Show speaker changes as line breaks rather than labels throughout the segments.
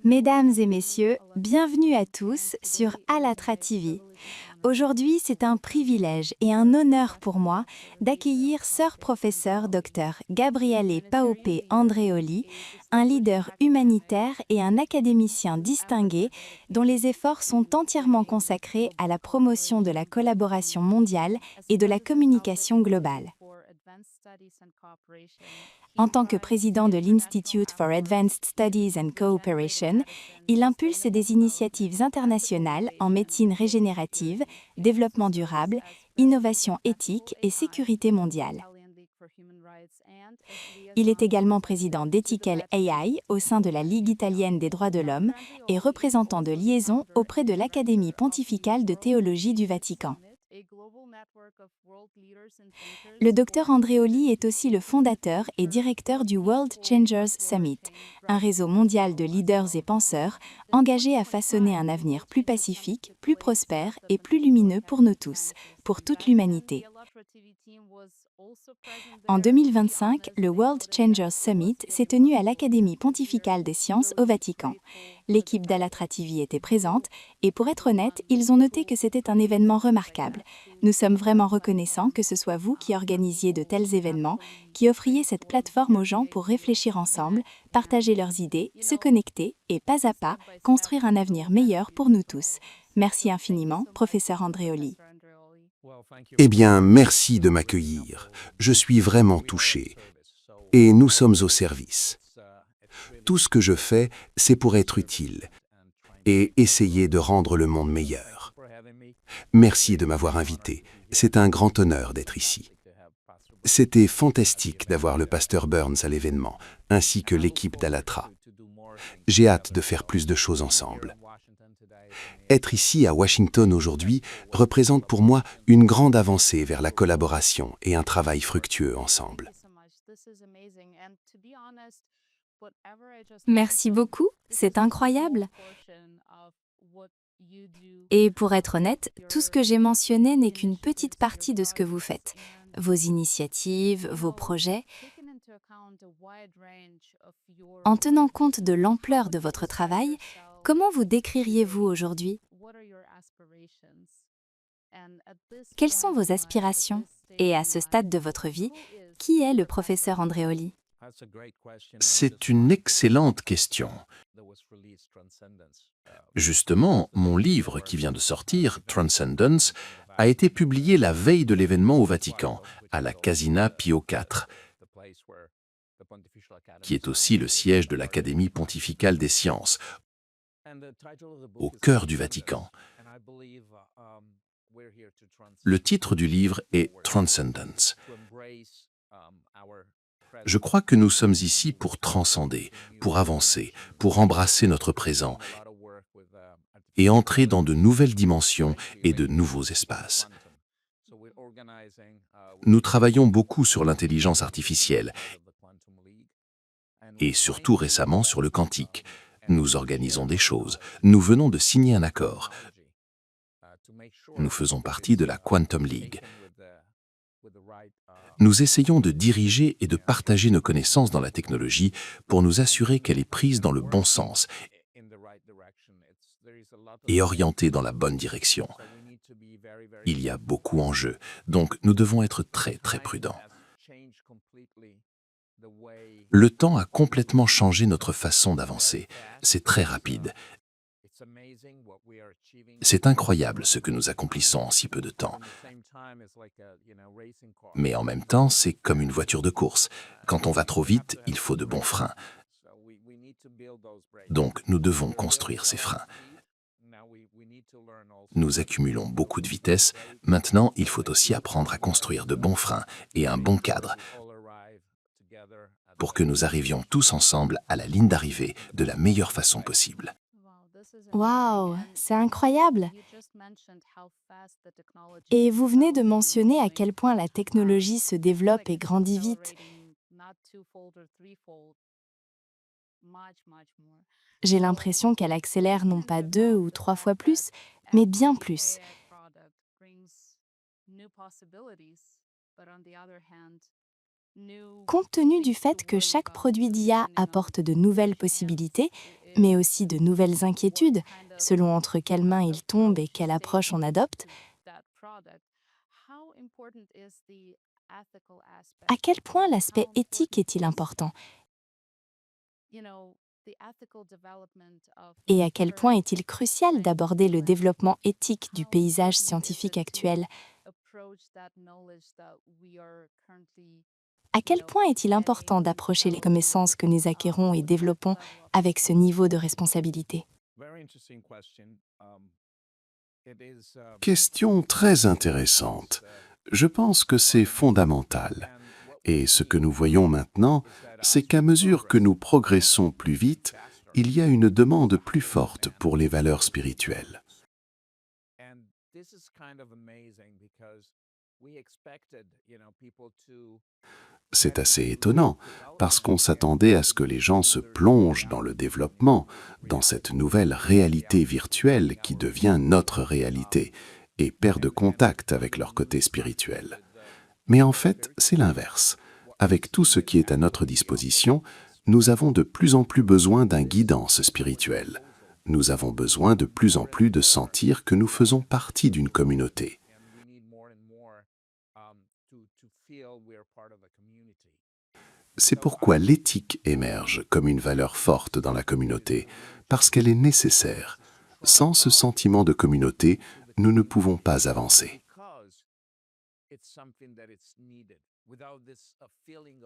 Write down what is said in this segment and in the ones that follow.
Mesdames et messieurs, bienvenue à tous sur Alatra TV. Aujourd'hui, c'est un privilège et un honneur pour moi d'accueillir Sir Professeur Dr Gabriele Paope Andreoli, un leader humanitaire et un académicien distingué dont les efforts sont entièrement consacrés à la promotion de la collaboration mondiale et de la communication globale. En tant que président de l'Institute for Advanced Studies and Cooperation, il impulse des initiatives internationales en médecine régénérative, développement durable, innovation éthique et sécurité mondiale. Il est également président d'Ethical AI au sein de la Ligue italienne des droits de l'homme et représentant de liaison auprès de l'Académie pontificale de théologie du Vatican. Le Dr Andreoli est aussi le fondateur et directeur du World Changers Summit, un réseau mondial de leaders et penseurs engagés à façonner un avenir plus pacifique, plus prospère et plus lumineux pour nous tous, pour toute l'humanité. En 2025, le World Changers Summit s'est tenu à l'Académie pontificale des sciences au Vatican. L'équipe d'Alatra TV était présente et pour être honnête, ils ont noté que c'était un événement remarquable. Nous sommes vraiment reconnaissants que ce soit vous qui organisiez de tels événements, qui offriez cette plateforme aux gens pour réfléchir ensemble, partager leurs idées, se connecter et pas à pas construire un avenir meilleur pour nous tous. Merci infiniment, professeur Andreoli.
Eh bien, merci de m'accueillir. Je suis vraiment touché. Et nous sommes au service. Tout ce que je fais, c'est pour être utile et essayer de rendre le monde meilleur. Merci de m'avoir invité. C'est un grand honneur d'être ici. C'était fantastique d'avoir le pasteur Burns à l'événement, ainsi que l'équipe d'Alatra. J'ai hâte de faire plus de choses ensemble. Être ici à Washington aujourd'hui représente pour moi une grande avancée vers la collaboration et un travail fructueux ensemble.
Merci beaucoup, c'est incroyable. Et pour être honnête, tout ce que j'ai mentionné n'est qu'une petite partie de ce que vous faites. Vos initiatives, vos projets. En tenant compte de l'ampleur de votre travail, comment vous décririez-vous aujourd'hui? Quelles sont vos aspirations? Et à ce stade de votre vie, qui est le professeur Andreoli?
C'est une excellente question. Justement, mon livre qui vient de sortir, Transcendence, a été publié la veille de l'événement au Vatican, à la Casina Pio IV, qui est aussi le siège de l'Académie pontificale des sciences, au cœur du Vatican. Le titre du livre est Transcendence. Je crois que nous sommes ici pour transcender, pour avancer, pour embrasser notre présent et entrer dans de nouvelles dimensions et de nouveaux espaces. Nous travaillons beaucoup sur l'intelligence artificielle et surtout récemment sur le quantique. Nous organisons des choses. Nous venons de signer un accord. Nous faisons partie de la Quantum League. Nous essayons de diriger et de partager nos connaissances dans la technologie pour nous assurer qu'elle est prise dans le bon sens et orientée dans la bonne direction. Il y a beaucoup en jeu, donc nous devons être très prudents. Le temps a complètement changé notre façon d'avancer. C'est très rapide. C'est incroyable ce que nous accomplissons en si peu de temps. Mais en même temps, c'est comme une voiture de course. Quand on va trop vite, il faut de bons freins. Donc, nous devons construire ces freins. Nous accumulons beaucoup de vitesse. Maintenant, il faut aussi apprendre à construire de bons freins et un bon cadre pour que nous arrivions tous ensemble à la ligne d'arrivée de la meilleure façon possible.
Waouh, c'est incroyable! Et vous venez de mentionner à quel point la technologie se développe et grandit vite. J'ai l'impression qu'elle accélère non pas 2 ou 3 fois plus, mais bien plus. Compte tenu du fait que chaque produit d'IA apporte de nouvelles possibilités, mais aussi de nouvelles inquiétudes, selon entre quelles mains il tombe et quelle approche on adopte, à quel point l'aspect éthique est-il important? Et à quel point est-il crucial d'aborder le développement éthique du paysage scientifique actuel? À quel point est-il important d'approcher les connaissances que nous acquérons et développons avec ce niveau de responsabilité?
Question très intéressante. Je pense que c'est fondamental. Et ce que nous voyons maintenant, c'est qu'à mesure que nous progressons plus vite, il y a une demande plus forte pour les valeurs spirituelles. C'est assez étonnant, parce qu'on s'attendait à ce que les gens se plongent dans le développement, dans cette nouvelle réalité virtuelle qui devient notre réalité, et perdent contact avec leur côté spirituel. Mais en fait, c'est l'inverse. Avec tout ce qui est à notre disposition, nous avons de plus en plus besoin d'un guidance spirituelle. Nous avons besoin de plus en plus de sentir que nous faisons partie d'une communauté. C'est pourquoi l'éthique émerge comme une valeur forte dans la communauté, parce qu'elle est nécessaire. Sans ce sentiment de communauté, nous ne pouvons pas avancer.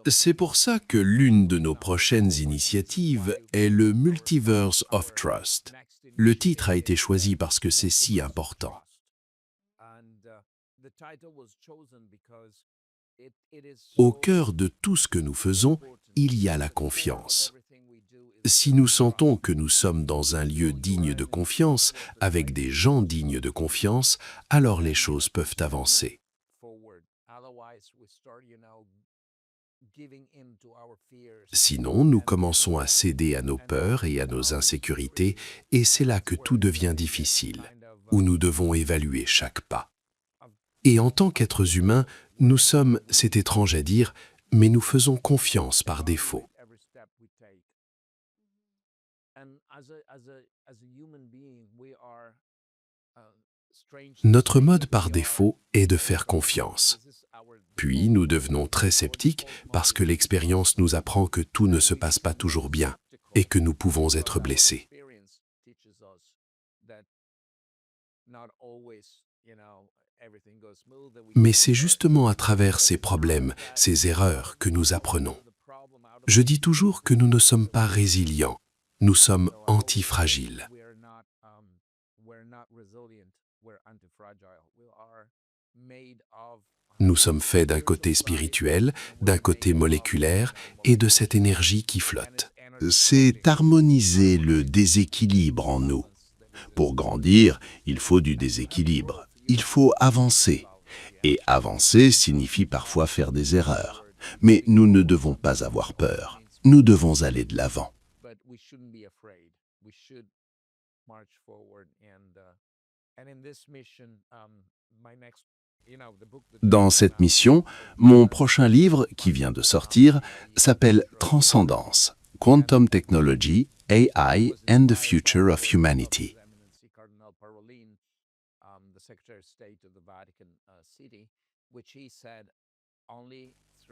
C'est pour ça que l'une de nos prochaines initiatives est le Multiverse of Trust. Le titre a été choisi parce que c'est si important. Au cœur de tout ce que nous faisons, il y a la confiance. Si nous sentons que nous sommes dans un lieu digne de confiance, avec des gens dignes de confiance, alors les choses peuvent avancer. Sinon, nous commençons à céder à nos peurs et à nos insécurités, et c'est là que tout devient difficile, où nous devons évaluer chaque pas. Et en tant qu'êtres humains, nous sommes, c'est étrange à dire, mais nous faisons confiance par défaut. Notre mode par défaut est de faire confiance. Puis nous devenons très sceptiques parce que l'expérience nous apprend que tout ne se passe pas toujours bien et que nous pouvons être blessés. Mais c'est justement à travers ces problèmes, ces erreurs que nous apprenons. Je dis toujours que nous ne sommes pas résilients, nous sommes antifragiles. Nous sommes faits d'un côté spirituel, d'un côté moléculaire et de cette énergie qui flotte.
C'est harmoniser le déséquilibre en nous. Pour grandir, il faut du déséquilibre. Il faut avancer. Et avancer signifie parfois faire des erreurs. Mais nous ne devons pas avoir peur. Nous devons aller de l'avant. Dans cette mission, mon prochain livre, qui vient de sortir, s'appelle Transcendance, Quantum Technology, AI and the Future of Humanity.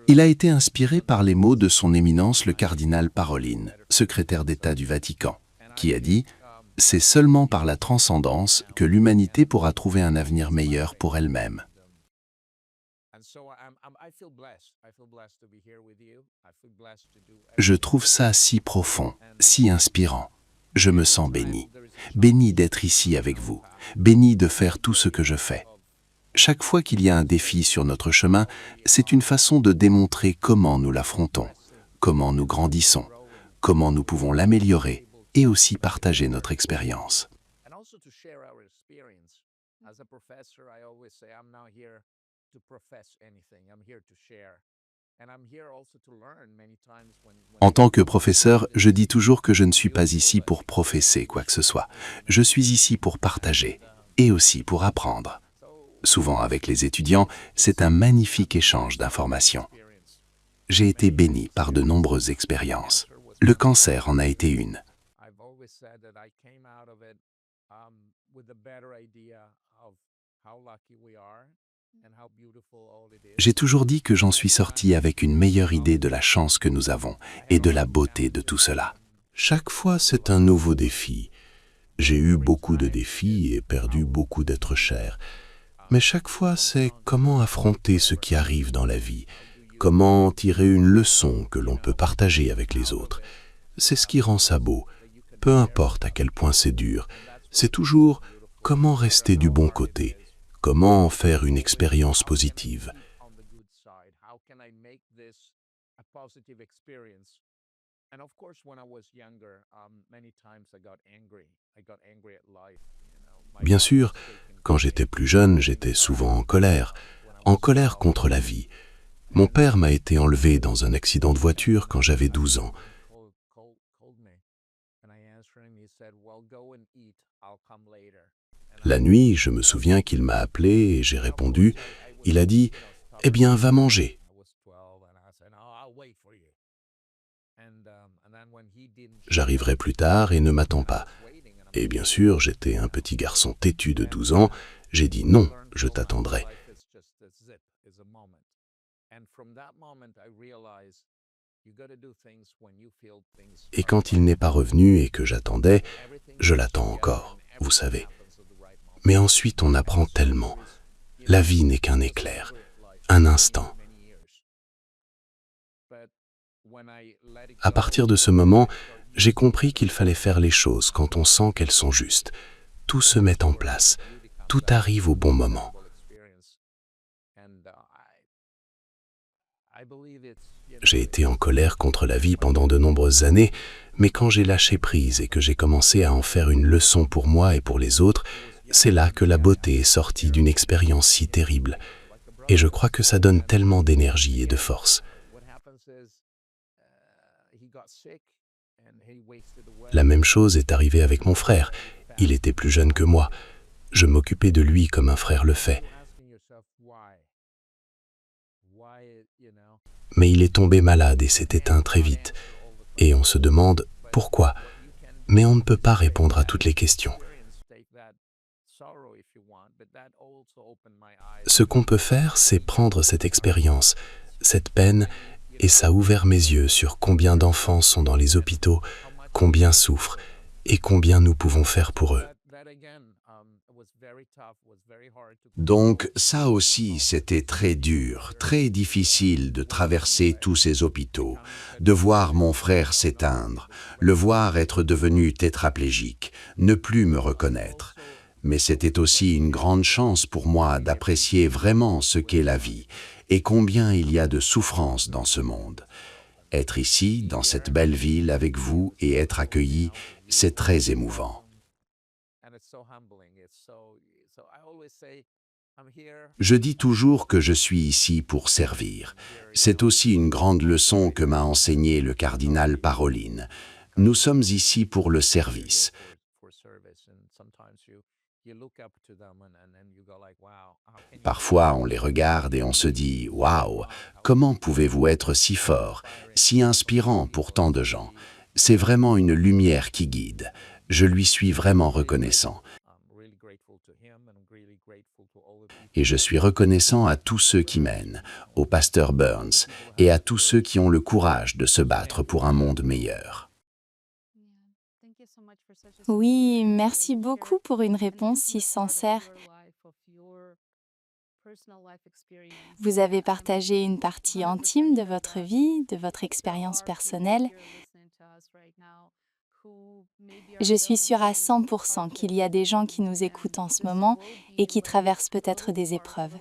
Il a été inspiré par les mots de son éminence le cardinal Parolin, secrétaire d'État du Vatican, qui a dit « C'est seulement par la transcendance que l'humanité pourra trouver un avenir meilleur pour elle-même. » Je trouve ça si profond, si inspirant. Je me sens béni. Béni d'être ici avec vous. Béni de faire tout ce que je fais. Chaque fois qu'il y a un défi sur notre chemin, c'est une façon de démontrer comment nous l'affrontons, comment nous grandissons, comment nous pouvons l'améliorer et aussi partager notre expérience. En tant que professeur, je dis toujours que je ne suis pas ici pour professer quoi que ce soit. Je suis ici pour partager et aussi pour apprendre. Souvent avec les étudiants, c'est un magnifique échange d'informations. J'ai été béni par de nombreuses expériences. Le cancer en a été une. J'ai toujours dit que j'en suis sorti avec une meilleure idée de la chance que nous avons et de la beauté de tout cela.
Chaque fois, c'est un nouveau défi. J'ai eu beaucoup de défis et perdu beaucoup d'êtres chers. Mais chaque fois, c'est comment affronter ce qui arrive dans la vie, comment tirer une leçon que l'on peut partager avec les autres. C'est ce qui rend ça beau. Peu importe à quel point c'est dur, c'est toujours comment rester du bon côté, comment en faire une expérience positive. Bien sûr, quand j'étais plus jeune, j'étais souvent en colère contre la vie. Mon père m'a été enlevé dans un accident de voiture quand j'avais 12 ans. La nuit, je me souviens qu'il m'a appelé et j'ai répondu. Il a dit « Eh bien, va manger ». J'arriverai plus tard et ne m'attends pas. Et bien sûr, j'étais un petit garçon têtu de 12 ans. J'ai dit non, je t'attendrai. Et quand il n'est pas revenu et que j'attendais, je l'attends encore, vous savez. Mais ensuite, on apprend tellement. La vie n'est qu'un éclair, un instant. À partir de ce moment, j'ai compris qu'il fallait faire les choses quand on sent qu'elles sont justes. Tout se met en place, tout arrive au bon moment. J'ai été en colère contre la vie pendant de nombreuses années, mais quand j'ai lâché prise et que j'ai commencé à en faire une leçon pour moi et pour les autres, c'est là que la beauté est sortie d'une expérience si terrible. Et je crois que ça donne tellement d'énergie et de force. La même chose est arrivée avec mon frère. Il était plus jeune que moi. Je m'occupais de lui comme un frère le fait. Mais il est tombé malade et s'est éteint très vite. Et on se demande pourquoi. Mais on ne peut pas répondre à toutes les questions. Ce qu'on peut faire, c'est prendre cette expérience, cette peine, et ça a ouvert mes yeux sur combien d'enfants sont dans les hôpitaux, combien souffrent et combien nous pouvons faire pour eux.
Donc ça aussi, c'était très dur, très difficile de traverser tous ces hôpitaux, de voir mon frère s'éteindre, le voir être devenu tétraplégique, ne plus me reconnaître. Mais c'était aussi une grande chance pour moi d'apprécier vraiment ce qu'est la vie et combien il y a de souffrance dans ce monde. Être ici, dans cette belle ville avec vous et être accueilli, c'est très émouvant. Je dis toujours que je suis ici pour servir. C'est aussi une grande leçon que m'a enseignée le cardinal Parolin. Nous sommes ici pour le service. Parfois, on les regarde et on se dit « Waouh, comment pouvez-vous être si fort, si inspirant pour tant de gens ?» C'est vraiment une lumière qui guide. Je lui suis vraiment reconnaissant. Et je suis reconnaissant à tous ceux qui mènent, au pasteur Burns et à tous ceux qui ont le courage de se battre pour un monde meilleur.
Oui, merci beaucoup pour une réponse si sincère. Vous avez partagé une partie intime de votre vie, de votre expérience personnelle. Je suis sûre à 100% qu'il y a des gens qui nous écoutent en ce moment et qui traversent peut-être des épreuves.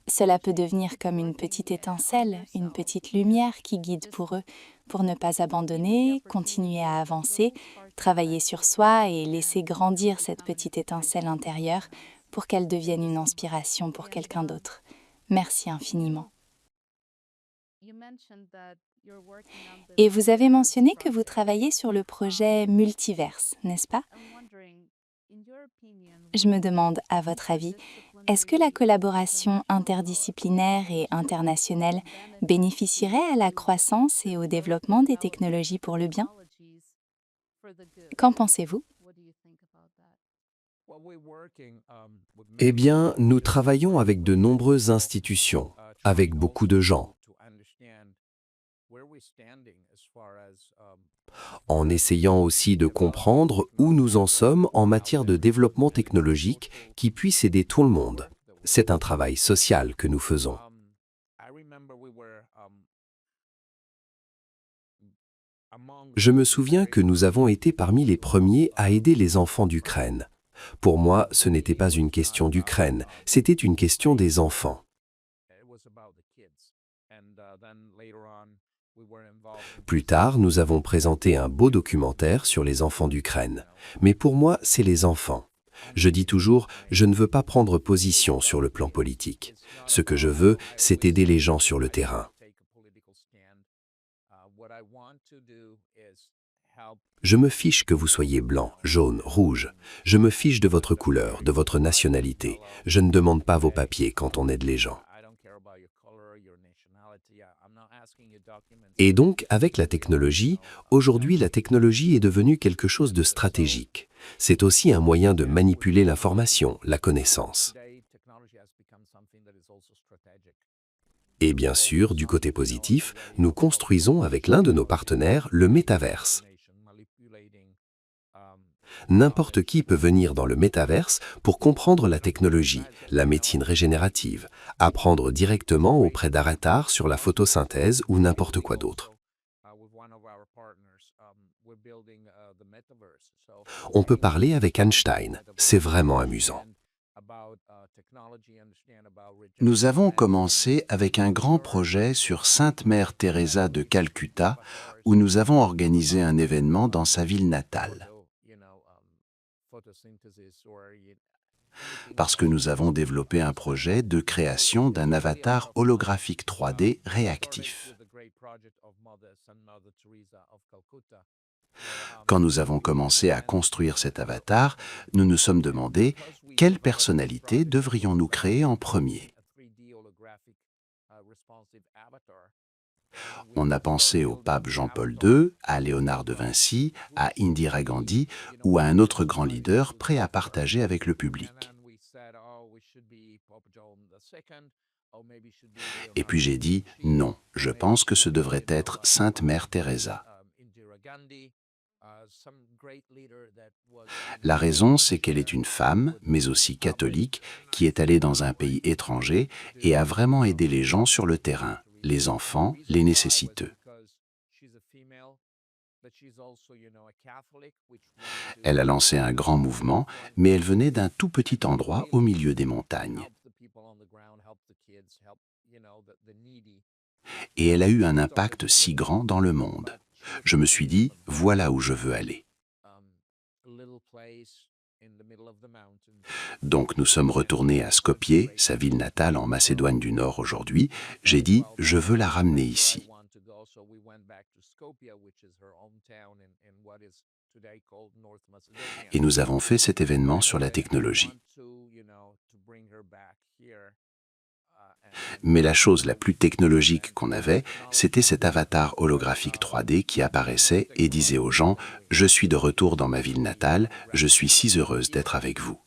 Cela peut devenir comme une petite étincelle, une petite lumière qui guide pour eux, pour ne pas abandonner, continuer à avancer, travailler sur soi et laisser grandir cette petite étincelle intérieure pour qu'elle devienne une inspiration pour quelqu'un d'autre. Merci infiniment. Et vous avez mentionné que vous travaillez sur le projet Multiverse, n'est-ce pas? Je me demande, à votre avis, Est-ce que la collaboration interdisciplinaire et internationale bénéficierait à la croissance et au développement des technologies pour le bien? Qu'en pensez-vous?
Eh bien, nous travaillons avec de nombreuses institutions, avec beaucoup de gens, en essayant aussi de comprendre où nous en sommes en matière de développement technologique qui puisse aider tout le monde. C'est un travail social que nous faisons. Je me souviens que nous avons été parmi les premiers à aider les enfants d'Ukraine. Pour moi, ce n'était pas une question d'Ukraine, c'était une question des enfants. Plus tard, nous avons présenté un beau documentaire sur les enfants d'Ukraine. Mais pour moi, c'est les enfants. Je dis toujours, je ne veux pas prendre position sur le plan politique. Ce que je veux, c'est aider les gens sur le terrain. Je me fiche que vous soyez blanc, jaune, rouge. Je me fiche de votre couleur, de votre nationalité. Je ne demande pas vos papiers quand on aide les gens. Et donc, avec la technologie, aujourd'hui, la technologie est devenue quelque chose de stratégique. C'est aussi un moyen de manipuler l'information, la connaissance. Et bien sûr, du côté positif, nous construisons avec l'un de nos partenaires le métaverse. N'importe qui peut venir dans le métaverse pour comprendre la technologie, la médecine régénérative, apprendre directement auprès d'Avatar sur la photosynthèse ou n'importe quoi d'autre. On peut parler avec Einstein, c'est vraiment amusant.
Nous avons commencé avec un grand projet sur Sainte Mère Teresa de Calcutta, où nous avons organisé un événement dans sa ville natale. Parce que nous avons développé un projet de création d'un avatar holographique 3D réactif. Quand nous avons commencé à construire cet avatar, nous nous sommes demandé quelle personnalité devrions-nous créer en premier. On a pensé au pape Jean-Paul II, à Léonard de Vinci, à Indira Gandhi ou à un autre grand leader prêt à partager avec le public. Et puis j'ai dit non, je pense que ce devrait être Sainte Mère Teresa. La raison, c'est qu'elle est une femme, mais aussi catholique, qui est allée dans un pays étranger et a vraiment aidé les gens sur le terrain, les enfants, les nécessiteux. Elle a lancé un grand mouvement, mais elle venait d'un tout petit endroit au milieu des montagnes. Et elle a eu un impact si grand dans le monde. Je me suis dit, voilà où je veux aller. Donc nous sommes retournés à Skopje, sa ville natale en Macédoine du Nord aujourd'hui. J'ai dit, je veux la ramener ici. Et nous avons fait cet événement sur la technologie. Mais la chose la plus technologique qu'on avait, c'était cet avatar holographique 3D qui apparaissait et disait aux gens « Je suis de retour dans ma ville natale, je suis si heureuse d'être avec vous ».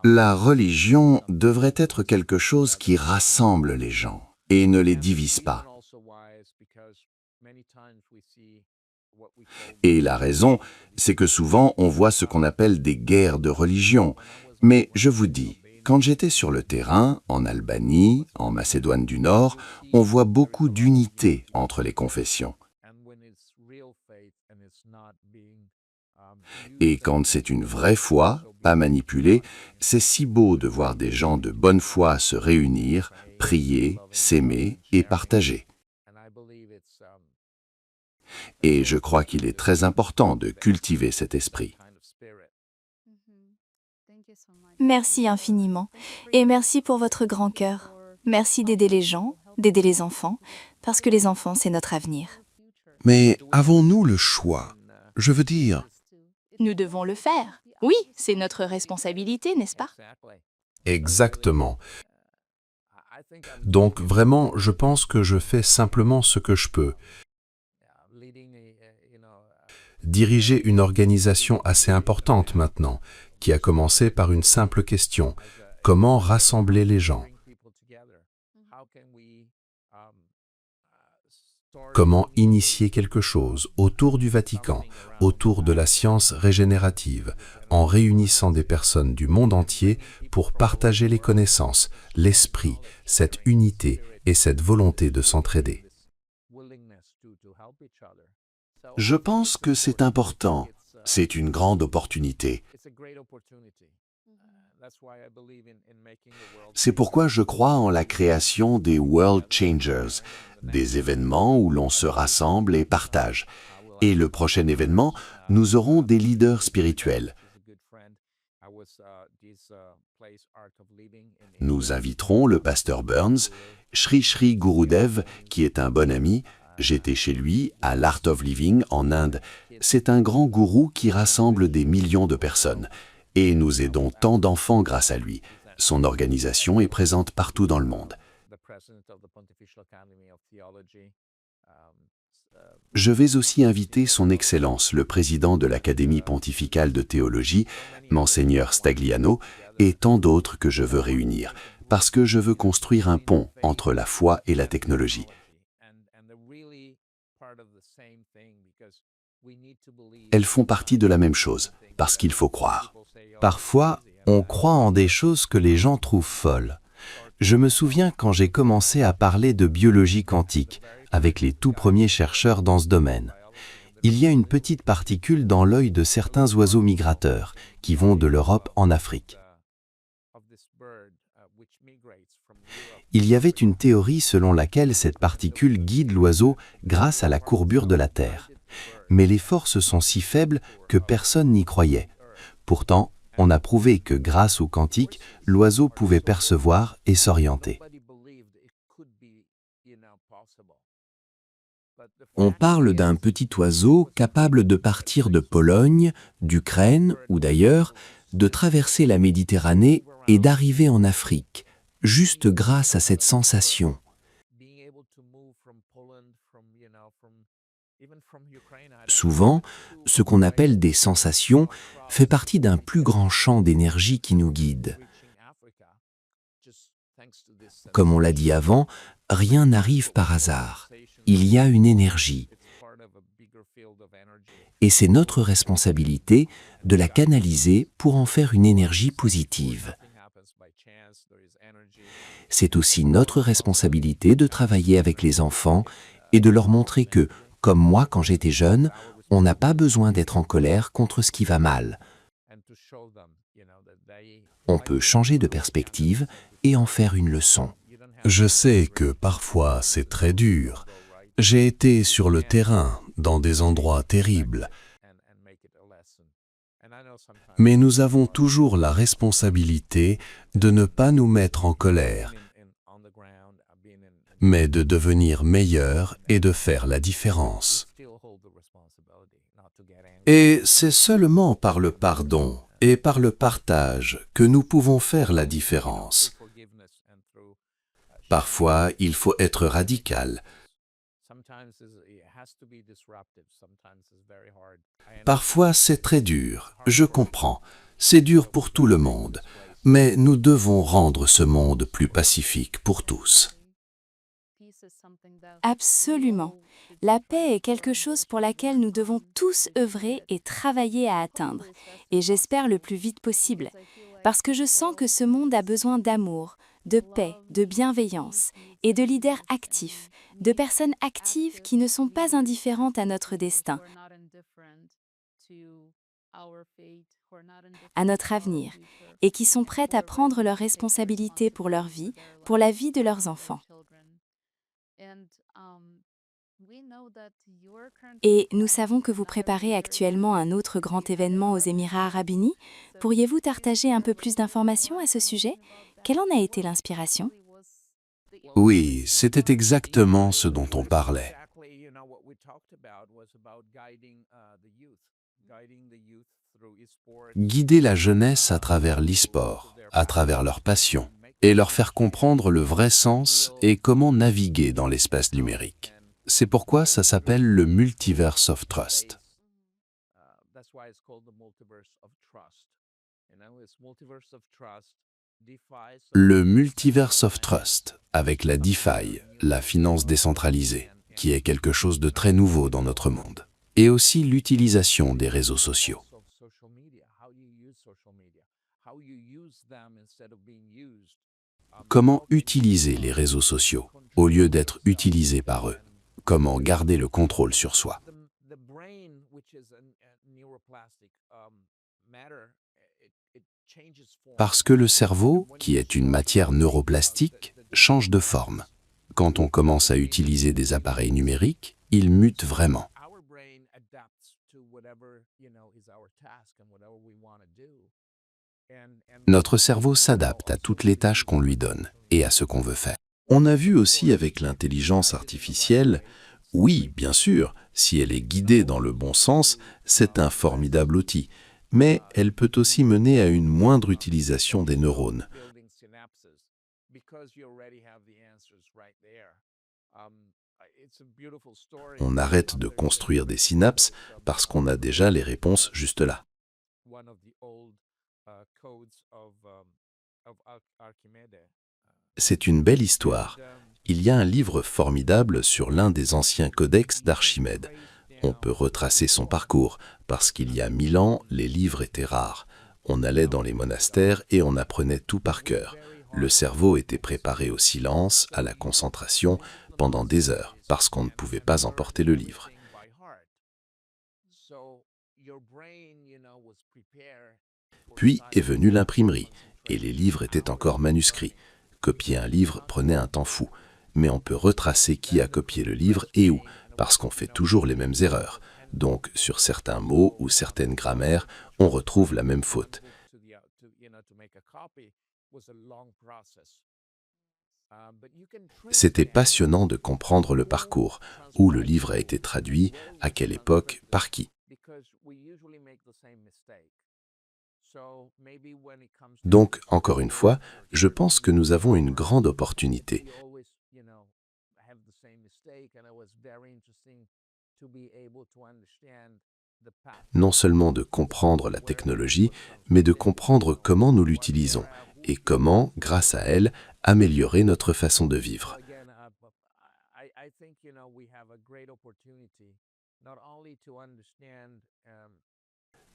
La religion devrait être quelque chose qui rassemble les gens et ne les divise pas. Et la raison, c'est que souvent on voit ce qu'on appelle des guerres de religion. Mais je vous dis, quand j'étais sur le terrain, en Albanie, en Macédoine du Nord, on voit beaucoup d'unité entre les confessions. Et quand c'est une vraie foi, pas manipulée, c'est si beau de voir des gens de bonne foi se réunir, prier, s'aimer et partager. Et je crois qu'il est très important de cultiver cet esprit.
Merci infiniment et merci pour votre grand cœur. Merci d'aider les gens, d'aider les enfants, parce que les enfants, c'est notre avenir.
Mais avons-nous le choix? Je veux dire,
Nous devons le faire. Oui, c'est notre responsabilité, n'est-ce pas?
Exactement. Donc vraiment, je pense que je fais simplement ce que je peux. Diriger une organisation assez importante maintenant, qui a commencé par une simple question: comment rassembler les gens? Comment initier quelque chose autour du Vatican, autour de la science régénérative, en réunissant des personnes du monde entier pour partager les connaissances, l'esprit, cette unité et cette volonté de s'entraider.
Je pense que c'est important. C'est une grande opportunité. C'est pourquoi je crois en la création des World Changers, des événements où l'on se rassemble et partage. Et le prochain événement, nous aurons des leaders spirituels. Nous inviterons le pasteur Burns, Sri Sri Gurudev, qui est un bon ami. J'étais chez lui, à l'Art of Living, en Inde. C'est un grand gourou qui rassemble des millions de personnes. Et nous aidons tant d'enfants grâce à lui. Son organisation est présente partout dans le monde. Je vais aussi inviter son Excellence, le président de l'Académie pontificale de théologie, Monseigneur Stagliano, et tant d'autres que je veux réunir, parce que je veux construire un pont entre la foi et la technologie. Elles font partie de la même chose, parce qu'il faut croire.
Parfois, on croit en des choses que les gens trouvent folles. Je me souviens quand j'ai commencé à parler de biologie quantique avec les tout premiers chercheurs dans ce domaine. Il y a une petite particule dans l'œil de certains oiseaux migrateurs qui vont de l'Europe en Afrique. Il y avait une théorie selon laquelle cette particule guide l'oiseau grâce à la courbure de la Terre. Mais les forces sont si faibles que personne n'y croyait. Pourtant, on a prouvé que grâce au quantique, l'oiseau pouvait percevoir et s'orienter. On parle d'un petit oiseau capable de partir de Pologne, d'Ukraine ou d'ailleurs, de traverser la Méditerranée et d'arriver en Afrique, juste grâce à cette sensation. Souvent, ce qu'on appelle des sensations fait partie d'un plus grand champ d'énergie qui nous guide. Comme on l'a dit avant, rien n'arrive par hasard. Il y a une énergie. Et c'est notre responsabilité de la canaliser pour en faire une énergie positive. C'est aussi notre responsabilité de travailler avec les enfants et de leur montrer que, comme moi quand j'étais jeune, on n'a pas besoin d'être en colère contre ce qui va mal. On peut changer de perspective et en faire une leçon.
Je sais que parfois c'est très dur. J'ai été sur le terrain, dans des endroits terribles. Mais nous avons toujours la responsabilité de ne pas nous mettre en colère, mais de devenir meilleurs et de faire la différence. Et c'est seulement par le pardon et par le partage que nous pouvons faire la différence. Parfois, il faut être radical. Parfois, c'est très dur, je comprends. C'est dur pour tout le monde. Mais nous devons rendre ce monde plus pacifique pour tous.
Absolument. La paix est quelque chose pour laquelle nous devons tous œuvrer et travailler à atteindre. Et j'espère le plus vite possible. Parce que je sens que ce monde a besoin d'amour, de paix, de bienveillance et de leaders actifs, de personnes actives qui ne sont pas indifférentes à notre destin, à notre avenir, et qui sont prêtes à prendre leurs responsabilités pour leur vie, pour la vie de leurs enfants. Et nous savons que vous préparez actuellement un autre grand événement aux Émirats arabes unis. Pourriez-vous partager un peu plus d'informations à ce sujet? Quelle en a été l'inspiration?
Oui, c'était exactement ce dont on parlait.
Guider la jeunesse à travers l'e-sport, à travers leur passion, et leur faire comprendre le vrai sens et comment naviguer dans l'espace numérique. C'est pourquoi ça s'appelle le Multiverse of Trust. Le Multiverse of Trust, avec la DeFi, la finance décentralisée, qui est quelque chose de très nouveau dans notre monde, et aussi l'utilisation des réseaux sociaux. Comment utiliser les réseaux sociaux au lieu d'être utilisés par eux? Comment garder le contrôle sur soi? Parce que le cerveau, qui est une matière neuroplastique, change de forme. Quand on commence à utiliser des appareils numériques, il mute vraiment. Notre cerveau s'adapte à toutes les tâches qu'on lui donne et à ce qu'on veut faire.
On a vu aussi avec l'intelligence artificielle, oui, bien sûr, si elle est guidée dans le bon sens, c'est un formidable outil, mais elle peut aussi mener à une moindre utilisation des neurones. On arrête de construire des synapses parce qu'on a déjà les réponses juste là. C'est une belle histoire. Il y a un livre formidable sur l'un des anciens codex d'Archimède. On peut retracer son parcours, parce qu'il y a 1000 ans, les livres étaient rares. On allait dans les monastères et on apprenait tout par cœur. Le cerveau était préparé au silence, à la concentration, pendant des heures, parce qu'on ne pouvait pas emporter le livre. Puis est venue l'imprimerie, et les livres étaient encore manuscrits. Copier un livre prenait un temps fou, mais on peut retracer qui a copié le livre et où, parce qu'on fait toujours les mêmes erreurs. Donc, sur certains mots ou certaines grammaires, on retrouve la même faute. C'était passionnant de comprendre le parcours, où le livre a été traduit, à quelle époque, par qui. Donc, encore une fois, je pense que nous avons une grande opportunité. Non seulement de comprendre la technologie, mais de comprendre comment nous l'utilisons et comment, grâce à elle, améliorer notre façon de vivre.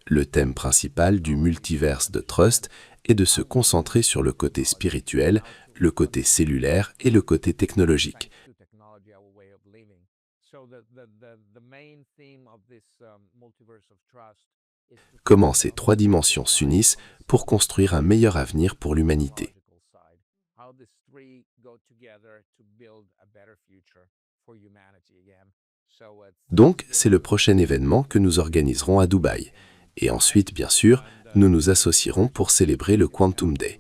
Le thème principal du multiverse de Trust est de se concentrer sur le côté spirituel, le côté cellulaire et le côté technologique. Comment ces trois dimensions s'unissent pour construire un meilleur avenir pour l'humanité. Donc, c'est le prochain événement que nous organiserons à Dubaï. Et ensuite, bien sûr, nous nous associerons pour célébrer le Quantum Day.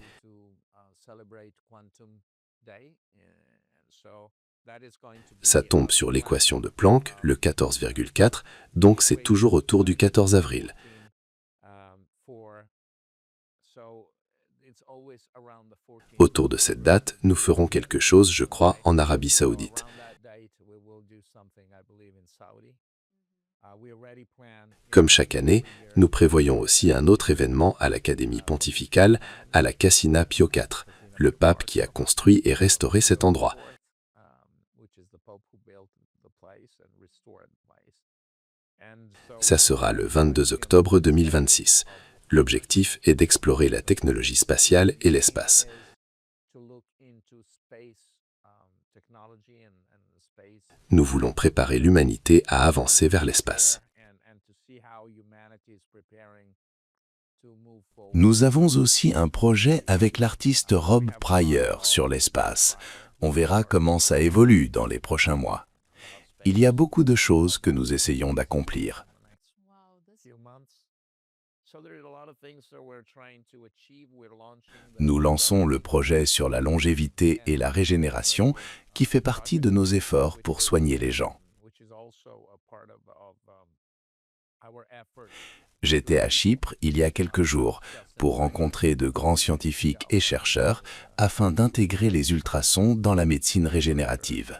Ça tombe sur l'équation de Planck, le 14,4, donc c'est toujours autour du 14 avril. Autour de cette date, nous ferons quelque chose, je crois, en Arabie Saoudite. Comme chaque année, nous prévoyons aussi un autre événement à l'Académie pontificale, à la Cascina Pio IV, le pape qui a construit et restauré cet endroit. Ça sera le 22 octobre 2026. L'objectif est d'explorer la technologie spatiale et l'espace. Nous voulons préparer l'humanité à avancer vers l'espace.
Nous avons aussi un projet avec l'artiste Rob Pryor sur l'espace. On verra comment ça évolue dans les prochains mois. Il y a beaucoup de choses que nous essayons d'accomplir. Nous lançons le projet sur la longévité et la régénération qui fait partie de nos efforts pour soigner les gens. J'étais à Chypre il y a quelques jours pour rencontrer de grands scientifiques et chercheurs afin d'intégrer les ultrasons dans la médecine régénérative.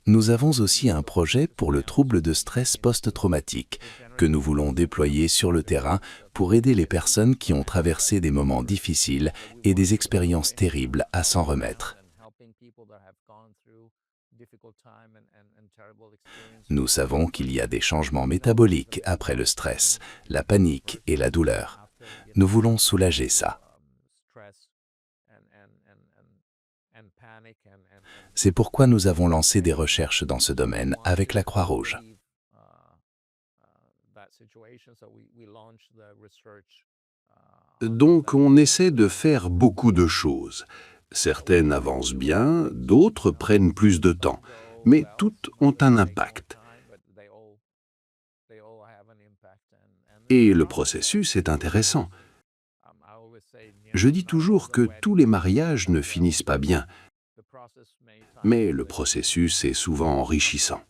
Nous avons aussi un projet pour le trouble de stress post-traumatique que nous voulons déployer sur le terrain pour aider les personnes qui ont traversé des moments difficiles et des expériences terribles à s'en remettre. Nous savons qu'il y a des changements métaboliques après le stress, la panique et la douleur. Nous voulons soulager ça. C'est pourquoi nous avons lancé des recherches dans ce domaine avec la Croix-Rouge.
Donc on essaie de faire beaucoup de choses. Certaines avancent bien, d'autres prennent plus de temps, mais toutes ont un impact. Et le processus est intéressant. Je dis toujours que tous les mariages ne finissent pas bien, mais le processus est souvent enrichissant.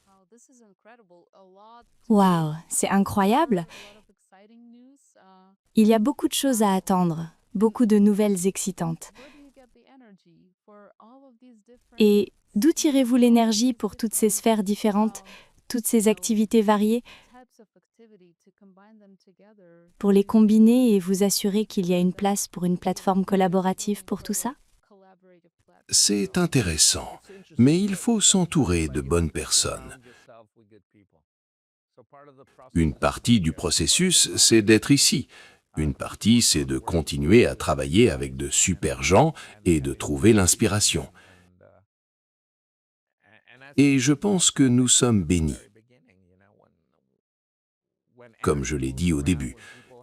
Waouh, c'est incroyable! Il y a beaucoup de choses à attendre, beaucoup de nouvelles excitantes. Et d'où tirez-vous l'énergie pour toutes ces sphères différentes, toutes ces activités variées, pour les combiner et vous assurer qu'il y a une place pour une plateforme collaborative pour tout ça?
C'est intéressant, mais il faut s'entourer de bonnes personnes. Une partie du processus, c'est d'être ici. Une partie, c'est de continuer à travailler avec de super gens et de trouver l'inspiration. Et je pense que nous sommes bénis. Comme je l'ai dit au début,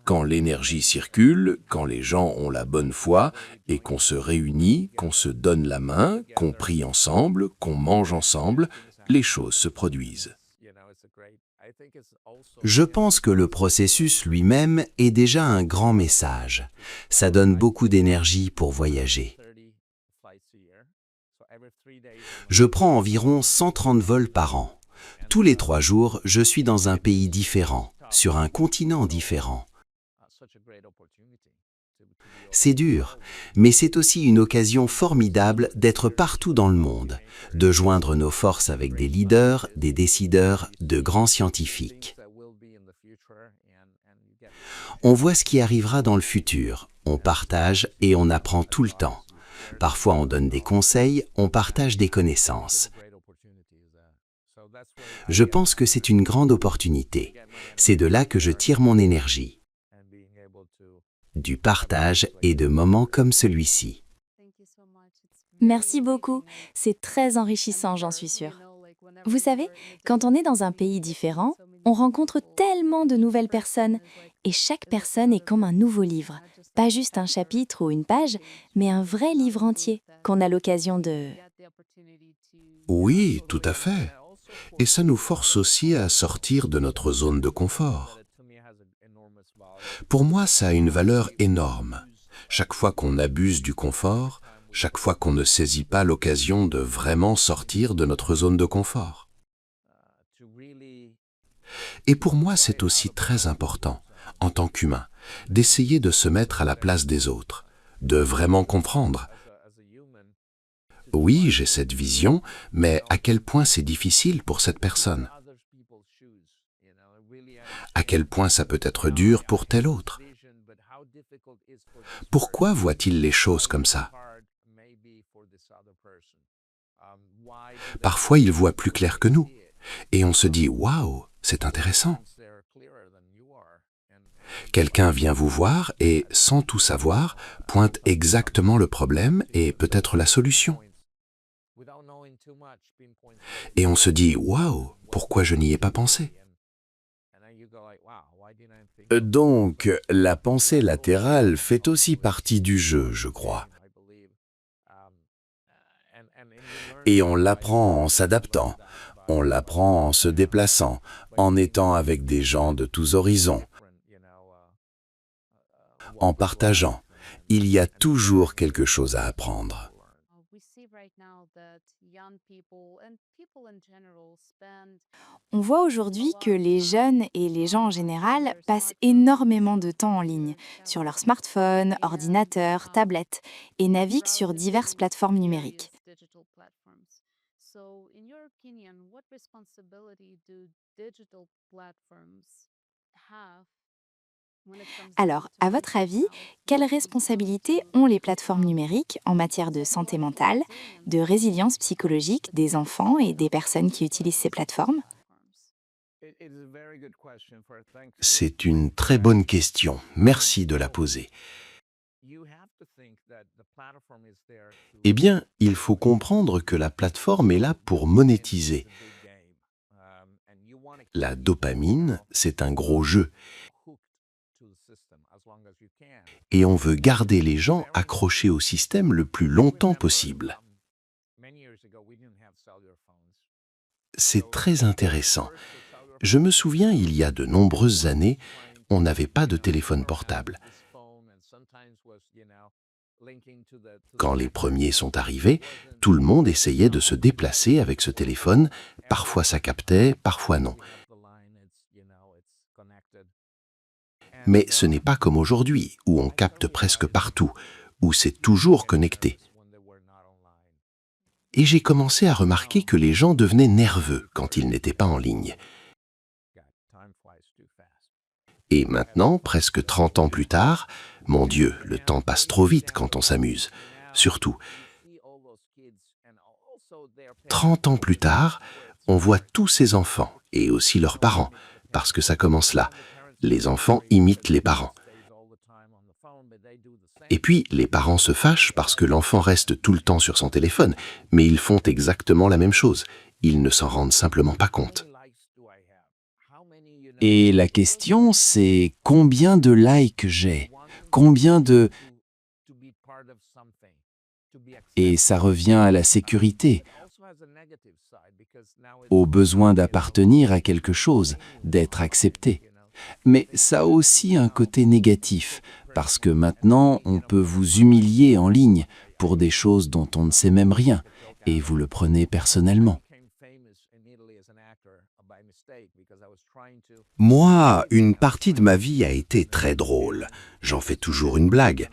quand l'énergie circule, quand les gens ont la bonne foi et qu'on se réunit, qu'on se donne la main, qu'on prie ensemble, qu'on mange ensemble, les choses se produisent.
Je pense que le processus lui-même est déjà un grand message. Ça donne beaucoup d'énergie pour voyager. Je prends environ 130 vols par an. Tous les 3 jours, je suis dans un pays différent, sur un continent différent. C'est dur, mais c'est aussi une occasion formidable d'être partout dans le monde, de joindre nos forces avec des leaders, des décideurs, de grands scientifiques. On voit ce qui arrivera dans le futur, on partage et on apprend tout le temps. Parfois on donne des conseils, on partage des connaissances. Je pense que c'est une grande opportunité. C'est de là que je tire mon énergie. Du partage et de moments comme celui-ci.
Merci beaucoup, c'est très enrichissant, j'en suis sûre. Vous savez, quand on est dans un pays différent, on rencontre tellement de nouvelles personnes et chaque personne est comme un nouveau livre. Pas juste un chapitre ou une page, mais un vrai livre entier qu'on a l'occasion de...
Oui, tout à fait. Et ça nous force aussi à sortir de notre zone de confort. Pour moi, ça a une valeur énorme. Chaque fois qu'on abuse du confort, chaque fois qu'on ne saisit pas l'occasion de vraiment sortir de notre zone de confort. Et pour moi, c'est aussi très important, en tant qu'humain, d'essayer de se mettre à la place des autres, de vraiment comprendre. Oui, j'ai cette vision, mais à quel point c'est difficile pour cette personne? À quel point ça peut être dur pour tel autre? Pourquoi voit-il les choses comme ça? Parfois, il voit plus clair que nous, et on se dit « Waouh, c'est intéressant ». Quelqu'un vient vous voir et, sans tout savoir, pointe exactement le problème et peut-être la solution. Et on se dit « Waouh, pourquoi je n'y ai pas pensé ?»
Donc, la pensée latérale fait aussi partie du jeu, je crois. Et on l'apprend en s'adaptant, on l'apprend en se déplaçant, en étant avec des gens de tous horizons, en partageant. Il y a toujours quelque chose à apprendre.
On voit aujourd'hui que les jeunes et les gens en général passent énormément de temps en ligne, sur leur smartphone, ordinateur, tablette, et naviguent sur diverses plateformes numériques. Alors, à votre avis, quelles responsabilités ont les plateformes numériques en matière de santé mentale, de résilience psychologique des enfants et des personnes qui utilisent ces plateformes?
C'est une très bonne question. Merci de la poser. Eh bien, il faut comprendre que la plateforme est là pour monétiser. La dopamine, c'est un gros jeu. Et on veut garder les gens accrochés au système le plus longtemps possible. C'est très intéressant. Je me souviens, il y a de nombreuses années, on n'avait pas de téléphone portable. Quand les premiers sont arrivés, tout le monde essayait de se déplacer avec ce téléphone. Parfois ça captait, parfois non. Mais ce n'est pas comme aujourd'hui, où on capte presque partout, où c'est toujours connecté. Et j'ai commencé à remarquer que les gens devenaient nerveux quand ils n'étaient pas en ligne. Et maintenant, presque 30 ans plus tard, mon Dieu, le temps passe trop vite quand on s'amuse. Surtout, 30 ans plus tard, on voit tous ces enfants, et aussi leurs parents, parce que ça commence là. Les enfants imitent les parents. Et puis, les parents se fâchent parce que l'enfant reste tout le temps sur son téléphone, mais ils font exactement la même chose. Ils ne s'en rendent simplement pas compte.
Et la question, c'est combien de likes j'ai? Combien de... Et ça revient à la sécurité, au besoin d'appartenir à quelque chose, d'être accepté. Mais ça a aussi un côté négatif, parce que maintenant, on peut vous humilier en ligne pour des choses dont on ne sait même rien, et vous le prenez personnellement.
Moi, une partie de ma vie a été très drôle. J'en fais toujours une blague.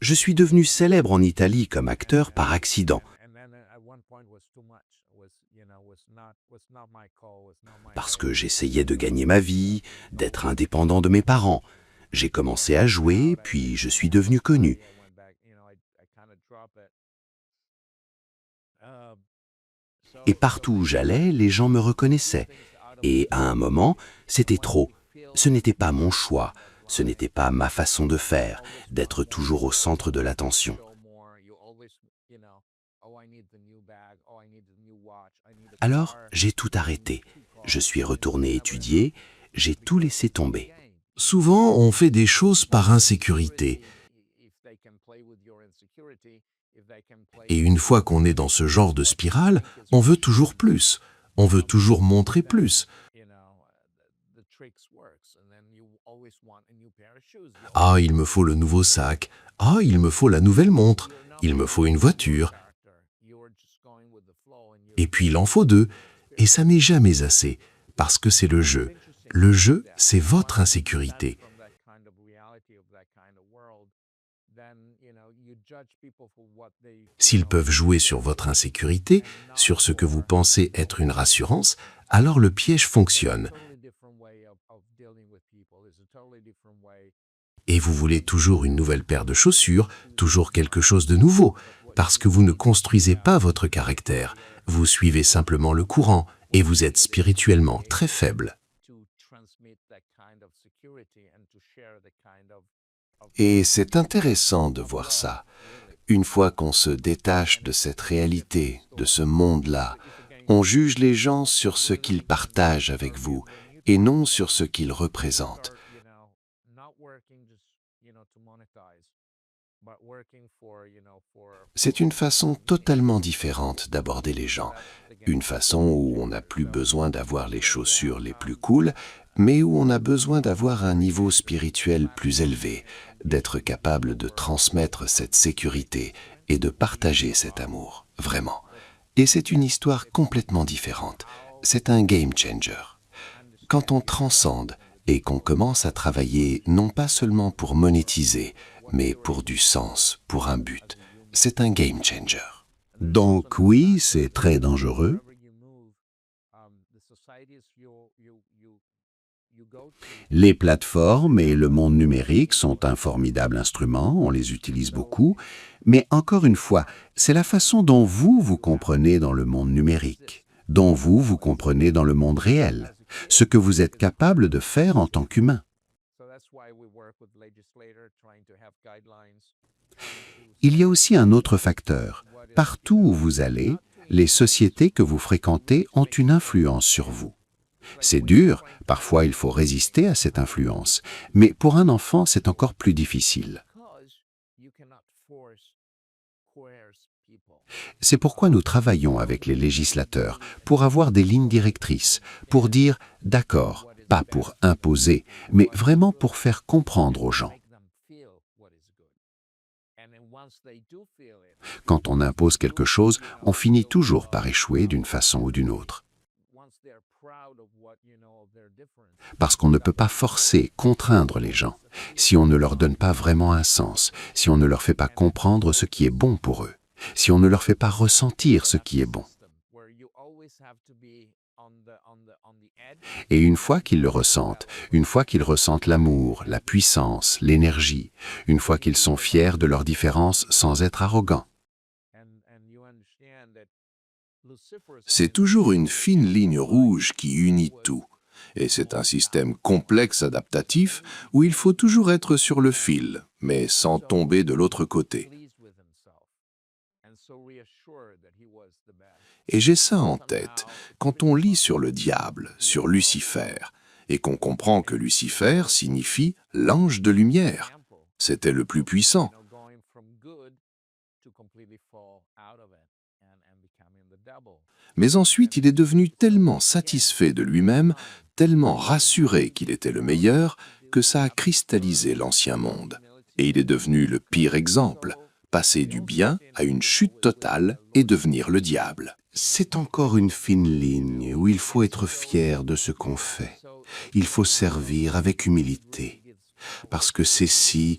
Je suis devenu célèbre en Italie comme acteur par accident. Parce que j'essayais de gagner ma vie, d'être indépendant de mes parents. J'ai commencé à jouer, puis je suis devenu connu. Et partout où j'allais, les gens me reconnaissaient. Et à un moment, c'était trop. Ce n'était pas mon choix, ce n'était pas ma façon de faire, d'être toujours au centre de l'attention. Alors, j'ai tout arrêté. Je suis retourné étudier, j'ai tout laissé tomber. Souvent, on fait des choses par insécurité. Et une fois qu'on est dans ce genre de spirale, on veut toujours plus. On veut toujours montrer plus. Ah, il me faut le nouveau sac. Ah, il me faut la nouvelle montre. Il me faut une voiture. Et puis il en faut deux. Et ça n'est jamais assez, parce que c'est le jeu. Le jeu, c'est votre insécurité. S'ils peuvent jouer sur votre insécurité, sur ce que vous pensez être une rassurance, alors le piège fonctionne. Et vous voulez toujours une nouvelle paire de chaussures, toujours quelque chose de nouveau, parce que vous ne construisez pas votre caractère, vous suivez simplement le courant et vous êtes spirituellement très faible.
Et c'est intéressant de voir ça. Une fois qu'on se détache de cette réalité, de ce monde-là, on juge les gens sur ce qu'ils partagent avec vous et non sur ce qu'ils représentent.
C'est une façon totalement différente d'aborder les gens, une façon où on n'a plus besoin d'avoir les chaussures les plus cool, mais où on a besoin d'avoir un niveau spirituel plus élevé, d'être capable de transmettre cette sécurité et de partager cet amour, vraiment. Et c'est une histoire complètement différente. C'est un game changer. Quand on transcende et qu'on commence à travailler non pas seulement pour monétiser, mais pour du sens, pour un but, c'est un game changer.
Donc oui, c'est très dangereux. Les plateformes et le monde numérique sont un formidable instrument, on les utilise beaucoup, mais encore une fois, c'est la façon dont vous comprenez dans le monde numérique, dont vous comprenez dans le monde réel, ce que vous êtes capable de faire en tant qu'humain. Il y a aussi un autre facteur. Partout où vous allez, les sociétés que vous fréquentez ont une influence sur vous. C'est dur, parfois il faut résister à cette influence, mais pour un enfant, c'est encore plus difficile. C'est pourquoi nous travaillons avec les législateurs, pour avoir des lignes directrices, pour dire « d'accord », pas pour imposer, mais vraiment pour faire comprendre aux gens. Quand on impose quelque chose, on finit toujours par échouer d'une façon ou d'une autre. Parce qu'on ne peut pas forcer, contraindre les gens, si on ne leur donne pas vraiment un sens, si on ne leur fait pas comprendre ce qui est bon pour eux, si on ne leur fait pas ressentir ce qui est bon. Et une fois qu'ils le ressentent, une fois qu'ils ressentent l'amour, la puissance, l'énergie, une fois qu'ils sont fiers de leurs différences sans être arrogants.
C'est toujours une fine ligne rouge qui unit tout. Et c'est un système complexe adaptatif où il faut toujours être sur le fil, mais sans tomber de l'autre côté. Et j'ai ça en tête quand on lit sur le diable, sur Lucifer, et qu'on comprend que Lucifer signifie l'ange de lumière. C'était le plus puissant. Mais ensuite, il est devenu tellement satisfait de lui-même, tellement rassuré qu'il était le meilleur, que ça a cristallisé l'ancien monde. Et il est devenu le pire exemple, passer du bien à une chute totale et devenir le diable.
C'est encore une fine ligne où il faut être fier de ce qu'on fait. Il faut servir avec humilité, parce que c'est si...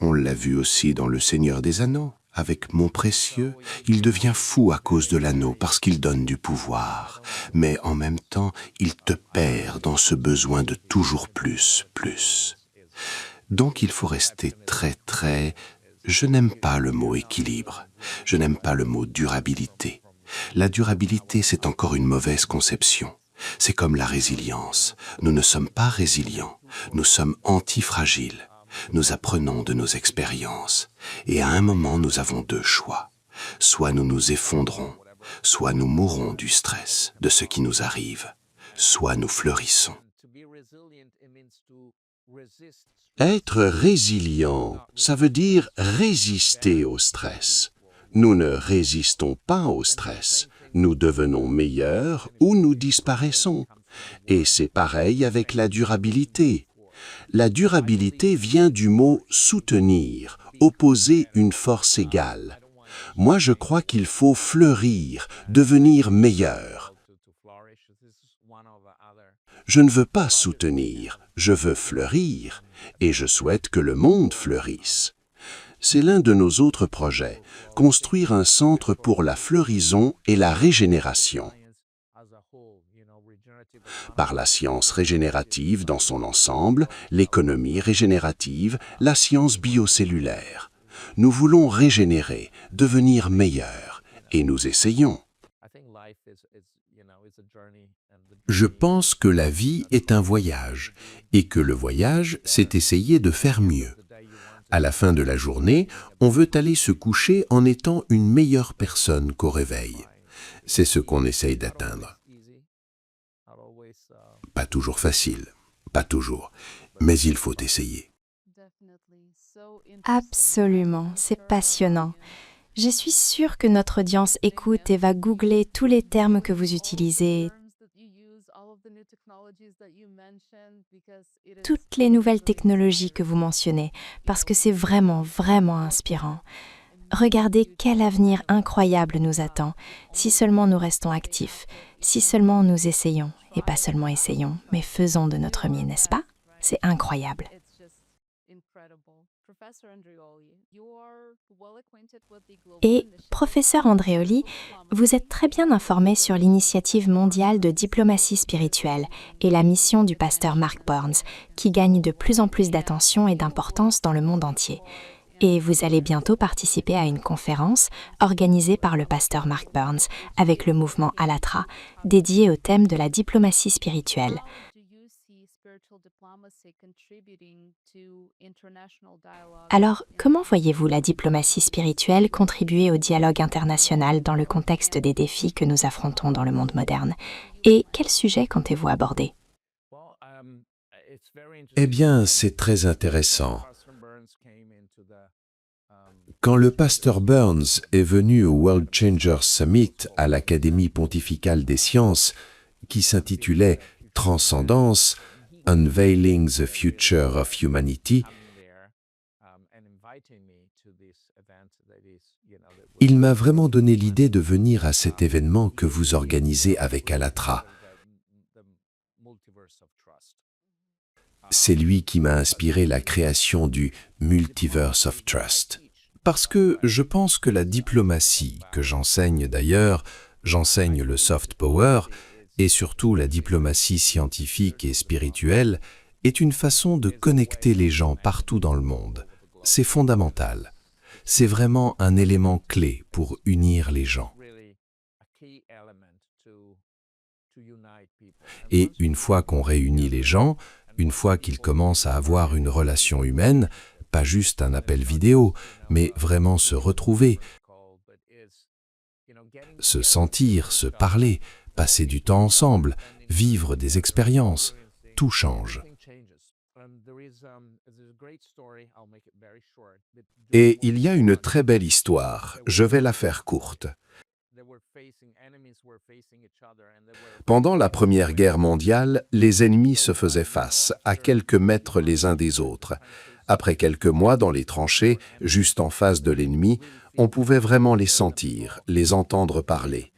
On l'a vu aussi dans Le Seigneur des Anneaux. Avec Mon Précieux, il devient fou à cause de l'anneau parce qu'il donne du pouvoir. Mais en même temps, il te perd dans ce besoin de toujours plus, plus. Donc il faut rester très... Je n'aime pas le mot équilibre. Je n'aime pas le mot durabilité. La durabilité, c'est encore une mauvaise conception. C'est comme la résilience. Nous ne sommes pas résilients. Nous sommes antifragiles. Nous apprenons de nos expériences. Et à un moment, nous avons deux choix. Soit nous nous effondrons, soit nous mourrons du stress, de ce qui nous arrive, soit nous fleurissons. Être résilient, ça veut dire résister au stress. Nous ne résistons pas au stress. Nous devenons meilleurs ou nous disparaissons. Et c'est pareil avec la durabilité. La durabilité vient du mot « soutenir », opposer une force égale. Moi, je crois qu'il faut fleurir, devenir meilleur. Je ne veux pas soutenir, je veux fleurir, et je souhaite que le monde fleurisse. C'est l'un de nos autres projets, construire un centre pour la floraison et la régénération. Par la science régénérative dans son ensemble, l'économie régénérative, la science biocellulaire. Nous voulons régénérer, devenir meilleurs, et nous essayons.
Je pense que la vie est un voyage, et que le voyage, c'est essayer de faire mieux. À la fin de la journée, on veut aller se coucher en étant une meilleure personne qu'au réveil. C'est ce qu'on essaye d'atteindre. Pas toujours facile.
Pas toujours, mais il faut essayer.
Absolument, c'est passionnant. Je suis sûre que notre audience écoute et va googler tous les termes que vous utilisez, toutes les nouvelles technologies que vous mentionnez, parce que c'est vraiment, vraiment inspirant. Regardez quel avenir incroyable nous attend, si seulement nous restons actifs, si seulement nous essayons, et pas seulement essayons, mais faisons de notre mieux, n'est-ce pas? C'est incroyable. Et, professeur Andreoli, vous êtes très bien informé sur l'initiative mondiale de diplomatie spirituelle et la mission du pasteur Mark Burns, qui gagne de plus en plus d'attention et d'importance dans le monde entier. Et vous allez bientôt participer à une conférence organisée par le pasteur Mark Burns avec le mouvement Allatra, dédiée au thème de la diplomatie spirituelle. Alors, comment voyez-vous la diplomatie spirituelle contribuer au dialogue international dans le contexte des défis que nous affrontons dans le monde moderne? Et quels sujets comptez-vous aborder?
Eh bien, c'est très intéressant. Quand le pasteur Burns est venu au World Changers Summit à l'Académie pontificale des sciences, qui s'intitulait Transcendance, Unveiling the Future of Humanity, il m'a vraiment donné l'idée de venir à cet événement que vous organisez avec Allatra. C'est lui qui m'a inspiré la création du Multiverse of Trust. Parce que je pense que la diplomatie, que j'enseigne d'ailleurs, j'enseigne le soft power, et surtout la diplomatie scientifique et spirituelle, est une façon de connecter les gens partout dans le monde. C'est fondamental. C'est vraiment un élément clé pour unir les gens. Et une fois qu'on réunit les gens, une fois qu'ils commencent à avoir une relation humaine, pas juste un appel vidéo, mais vraiment se retrouver, se sentir, se parler, passer du temps ensemble, vivre des expériences, tout change.
Et il y a une très belle histoire, je vais la faire courte. Pendant la Première Guerre mondiale, les ennemis se faisaient face, à quelques mètres les uns des autres. Après quelques mois dans les tranchées, juste en face de l'ennemi, on pouvait vraiment les sentir, les entendre parler.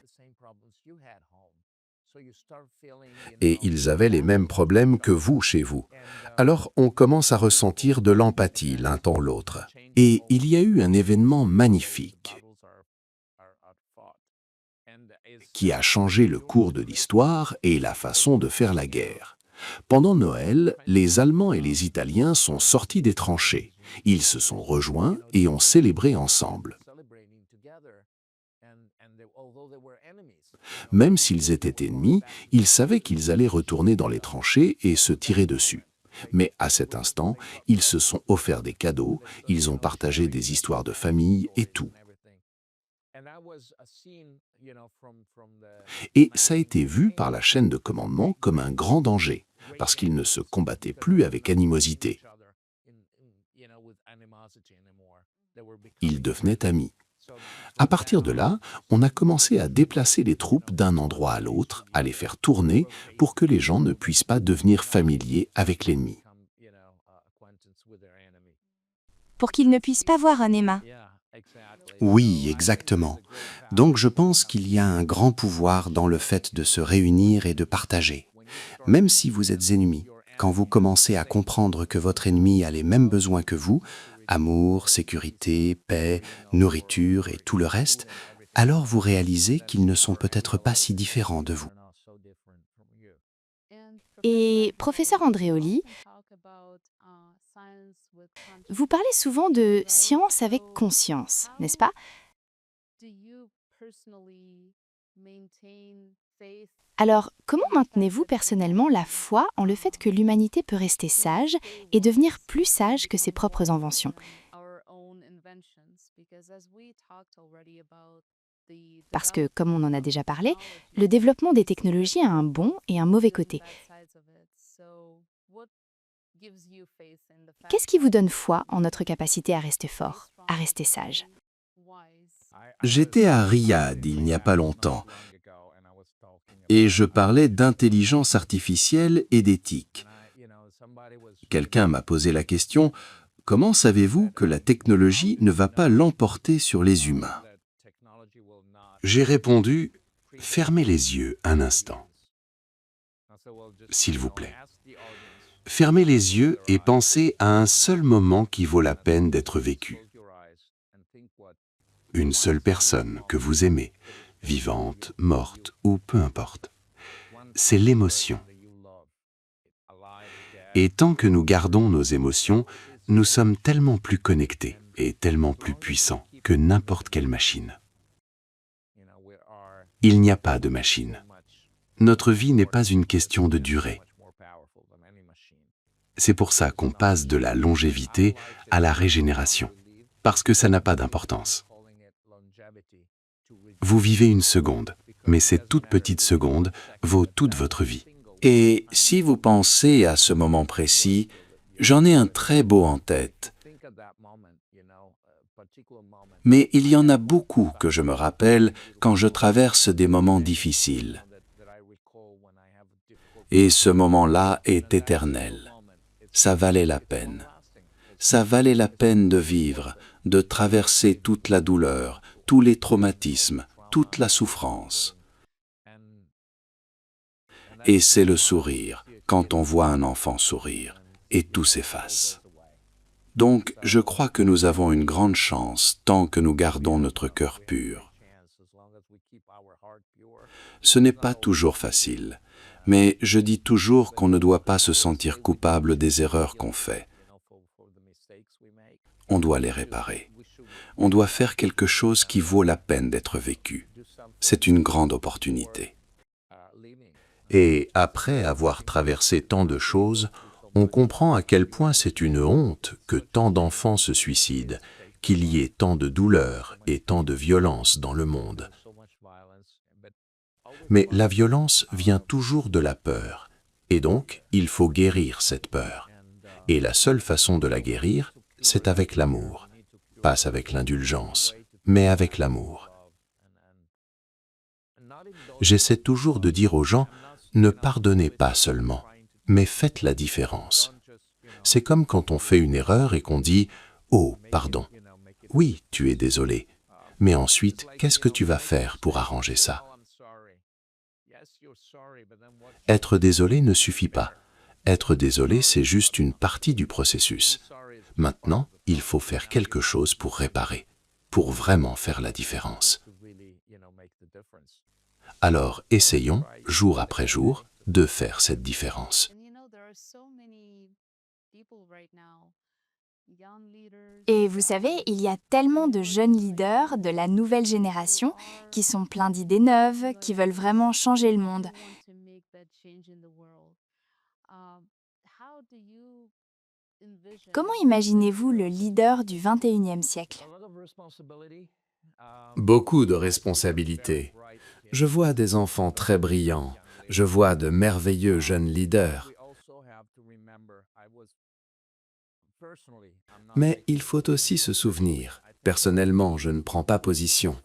Et ils avaient les mêmes problèmes que vous chez vous. Alors on commence à ressentir de l'empathie l'un pour l'autre. Et il y a eu un événement magnifique qui a changé le cours de l'histoire et la façon de faire la guerre. Pendant Noël, les Allemands et les Italiens sont sortis des tranchées. Ils se sont rejoints et ont célébré ensemble. Même s'ils étaient ennemis, ils savaient qu'ils allaient retourner dans les tranchées et se tirer dessus. Mais à cet instant, ils se sont offerts des cadeaux, ils ont partagé des histoires de famille et tout. Et ça a été vu par la chaîne de commandement comme un grand danger, parce qu'ils ne se combattaient plus avec animosité. Ils devenaient amis. À partir de là, on a commencé à déplacer les troupes d'un endroit à l'autre, à les faire tourner pour que les gens ne puissent pas devenir familiers avec l'ennemi.
Pour qu'ils ne puissent pas voir un Emma.
Oui, exactement. Donc je pense qu'il y a un grand pouvoir dans le fait de se réunir et de partager. Même si vous êtes ennemis, quand vous commencez à comprendre que votre ennemi a les mêmes besoins que vous, amour, sécurité, paix, nourriture et tout le reste, alors vous réalisez qu'ils ne sont peut-être pas si différents de vous.
Et professeur Andreoli, vous parlez souvent de science avec conscience, n'est-ce pas? Alors, comment maintenez-vous personnellement la foi en le fait que l'humanité peut rester sage et devenir plus sage que ses propres inventions? Parce que, comme on en a déjà parlé, le développement des technologies a un bon et un mauvais côté. Qu'est-ce qui vous donne foi en notre capacité à rester fort, à rester sage?
J'étais à Riyad il n'y a pas longtemps et je parlais d'intelligence artificielle et d'éthique. Quelqu'un m'a posé la question: comment savez-vous que la technologie ne va pas l'emporter sur les humains?
J'ai répondu, fermez les yeux un instant, s'il vous plaît. Fermez les yeux et pensez à un seul moment qui vaut la peine d'être vécu. Une seule personne que vous aimez, vivante, morte ou peu importe. C'est l'émotion. Et tant que nous gardons nos émotions, nous sommes tellement plus connectés et tellement plus puissants que n'importe quelle machine. Il n'y a pas de machine. Notre vie n'est pas une question de durée. C'est pour ça qu'on passe de la longévité à la régénération, parce que ça n'a pas d'importance. Vous vivez une seconde, mais cette toute petite seconde vaut toute votre vie.
Et si vous pensez à ce moment précis, j'en ai un très beau en tête. Mais il y en a beaucoup que je me rappelle quand je traverse des moments difficiles. Et ce moment-là est éternel. Ça valait la peine. Ça valait la peine de vivre, de traverser toute la douleur, tous les traumatismes, toute la souffrance. Et c'est le sourire, quand on voit un enfant sourire, et tout s'efface. Donc, je crois que nous avons une grande chance tant que nous gardons notre cœur pur. Ce n'est pas toujours facile, mais je dis toujours qu'on ne doit pas se sentir coupable des erreurs qu'on fait. On doit les réparer. On doit faire quelque chose qui vaut la peine d'être vécu. C'est une grande opportunité.
Et après avoir traversé tant de choses, on comprend à quel point c'est une honte que tant d'enfants se suicident, qu'il y ait tant de douleur et tant de violence dans le monde. Mais la violence vient toujours de la peur, et donc il faut guérir cette peur. Et la seule façon de la guérir, c'est avec l'amour. Pas avec l'indulgence, mais avec l'amour. J'essaie toujours de dire aux gens, ne pardonnez pas seulement, mais faites la différence. C'est comme quand on fait une erreur et qu'on dit « Oh, pardon ». Oui, tu es désolé, mais ensuite, qu'est-ce que tu vas faire pour arranger ça? Être désolé ne suffit pas. Être désolé, c'est juste une partie du processus. Maintenant, il faut faire quelque chose pour réparer, pour vraiment faire la différence. Alors, essayons, jour après jour, de faire cette différence.
Et vous savez, il y a tellement de jeunes leaders de la nouvelle génération qui sont pleins d'idées neuves, qui veulent vraiment changer le monde. Comment imaginez-vous le leader du 21e siècle?
Beaucoup de responsabilités. Je vois des enfants très brillants. Je vois de merveilleux jeunes leaders. Mais il faut aussi se souvenir, personnellement, je ne prends pas position.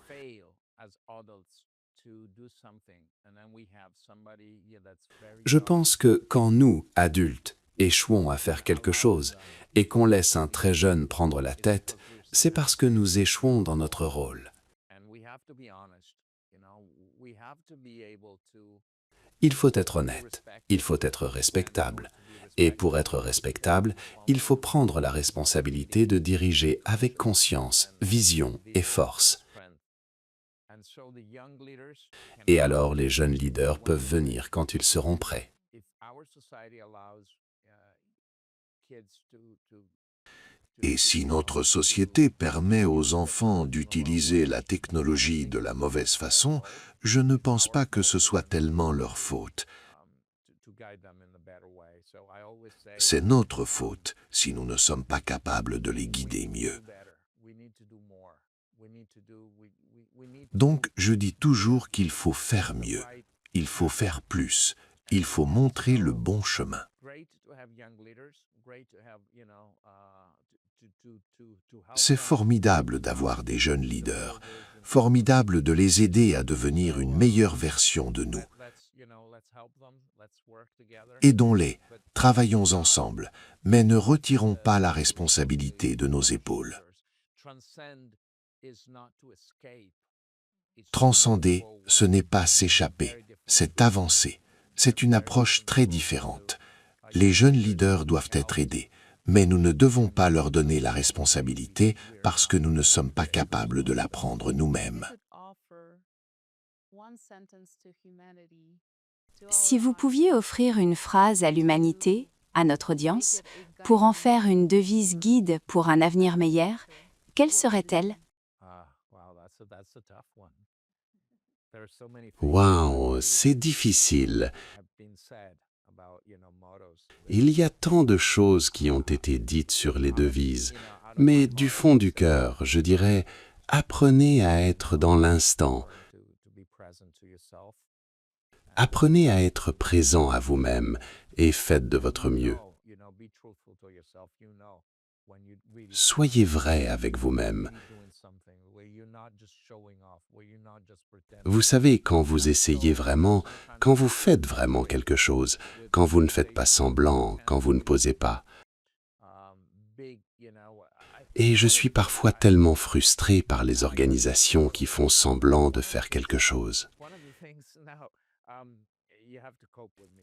Je pense que quand nous, adultes, échouons à faire quelque chose et qu'on laisse un très jeune prendre la tête, c'est parce que nous échouons dans notre rôle. Il faut être honnête, il faut être respectable. Et pour être respectable, il faut prendre la responsabilité de diriger avec conscience, vision et force. Et alors les jeunes leaders peuvent venir quand ils seront prêts.
Et si notre société permet aux enfants d'utiliser la technologie de la mauvaise façon, je ne pense pas que ce soit tellement leur faute. C'est notre faute si nous ne sommes pas capables de les guider mieux. Donc, je dis toujours qu'il faut faire mieux, il faut faire plus, il faut montrer le bon chemin. C'est formidable d'avoir des jeunes leaders, formidable de les aider à devenir une meilleure version de nous. Aidons-les, travaillons ensemble, mais ne retirons pas la responsabilité de nos épaules. Transcender, ce n'est pas s'échapper, c'est avancer. C'est une approche très différente. Les jeunes leaders doivent être aidés, mais nous ne devons pas leur donner la responsabilité parce que nous ne sommes pas capables de la prendre nous-mêmes.
Si vous pouviez offrir une phrase à l'humanité, à notre audience, pour en faire une devise guide pour un avenir meilleur, quelle serait-elle?
Waouh, c'est difficile. Il y a tant de choses qui ont été dites sur les devises, mais du fond du cœur, je dirais, apprenez à être dans l'instant. Apprenez à être présent à vous-même et faites de votre mieux. Soyez vrai avec vous-même. Vous savez, quand vous essayez vraiment, quand vous faites vraiment quelque chose, quand vous ne faites pas semblant, quand vous ne posez pas. Et je suis parfois tellement frustré par les organisations qui font semblant de faire quelque chose.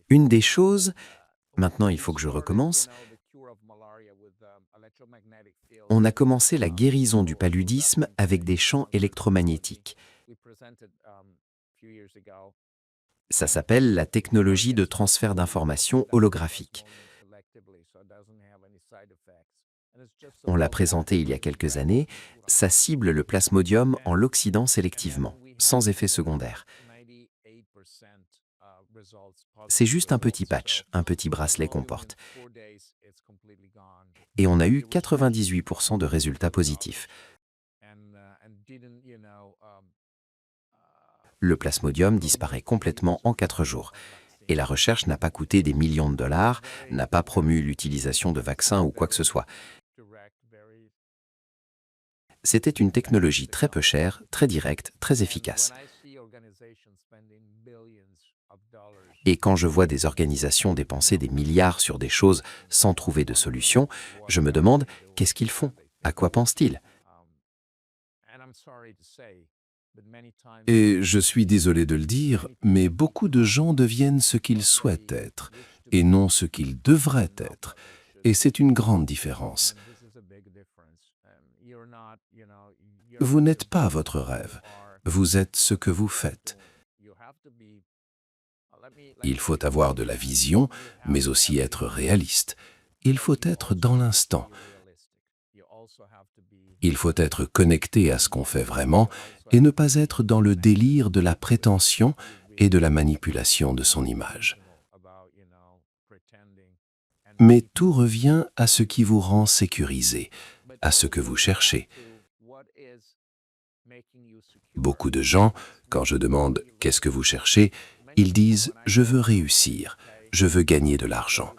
Une des choses, maintenant il faut que je recommence, on a commencé la guérison du paludisme avec des champs électromagnétiques. Ça s'appelle la technologie de transfert d'informations holographique. On l'a présenté il y a quelques années, ça cible le plasmodium en l'oxydant sélectivement, sans effet secondaire. C'est juste un petit patch, un petit bracelet qu'on porte. Et on a eu 98% de résultats positifs. Le plasmodium disparaît complètement en 4 jours. Et la recherche n'a pas coûté des millions de dollars, n'a pas promu l'utilisation de vaccins ou quoi que ce soit. C'était une technologie très peu chère, très directe, très efficace. Et quand je vois des organisations dépenser des milliards sur des choses sans trouver de solution, je me demande qu'est-ce qu'ils font? À quoi pensent-ils?
Et je suis désolé de le dire, mais beaucoup de gens deviennent ce qu'ils souhaitent être, et non ce qu'ils devraient être. Et c'est une grande différence. Vous n'êtes pas votre rêve, vous êtes ce que vous faites. Il faut avoir de la vision, mais aussi être réaliste. Il faut être dans l'instant. Il faut être connecté à ce qu'on fait vraiment et ne pas être dans le délire de la prétention et de la manipulation de son image. Mais tout revient à ce qui vous rend sécurisé, à ce que vous cherchez. Beaucoup de gens, quand je demande « qu'est-ce que vous cherchez ?», ils disent « je veux réussir, je veux gagner de l'argent ».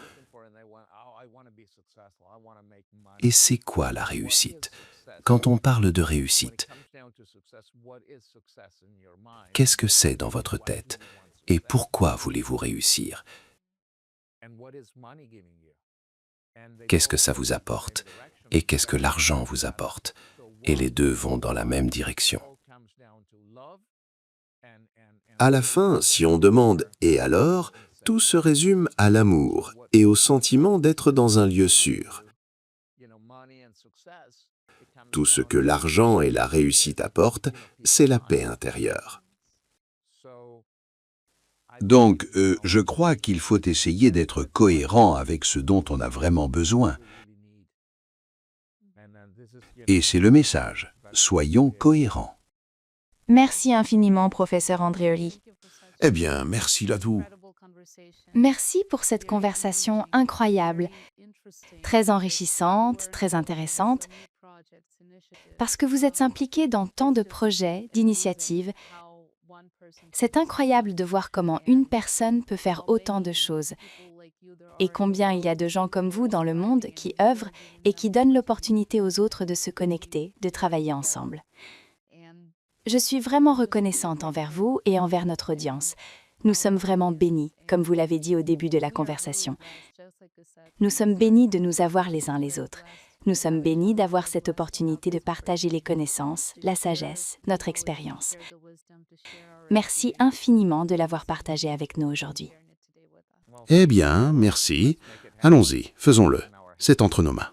Et c'est quoi la réussite? Quand on parle de réussite, qu'est-ce que c'est dans votre tête? Et pourquoi voulez-vous réussir? Qu'est-ce que ça vous apporte? Et qu'est-ce que l'argent vous apporte? Et les deux vont dans la même direction.
À la fin, si on demande « et alors ?», tout se résume à l'amour et au sentiment d'être dans un lieu sûr. Tout ce que l'argent et la réussite apportent, c'est la paix intérieure.
Donc, je crois qu'il faut essayer d'être cohérent avec ce dont on a vraiment besoin. Et c'est le message. Soyons cohérents.
Merci infiniment, professeur Andreoli.
Eh bien, merci Ladou.
Merci pour cette conversation incroyable, très enrichissante, très intéressante, parce que vous êtes impliqué dans tant de projets, d'initiatives. C'est incroyable de voir comment une personne peut faire autant de choses. Et combien il y a de gens comme vous dans le monde qui œuvrent et qui donnent l'opportunité aux autres de se connecter, de travailler ensemble. Je suis vraiment reconnaissante envers vous et envers notre audience. Nous sommes vraiment bénis, comme vous l'avez dit au début de la conversation. Nous sommes bénis de nous avoir les uns les autres. Nous sommes bénis d'avoir cette opportunité de partager les connaissances, la sagesse, notre expérience. Merci infiniment de l'avoir partagé avec nous aujourd'hui.
Eh bien, merci. Allons-y, faisons-le. C'est entre nos mains.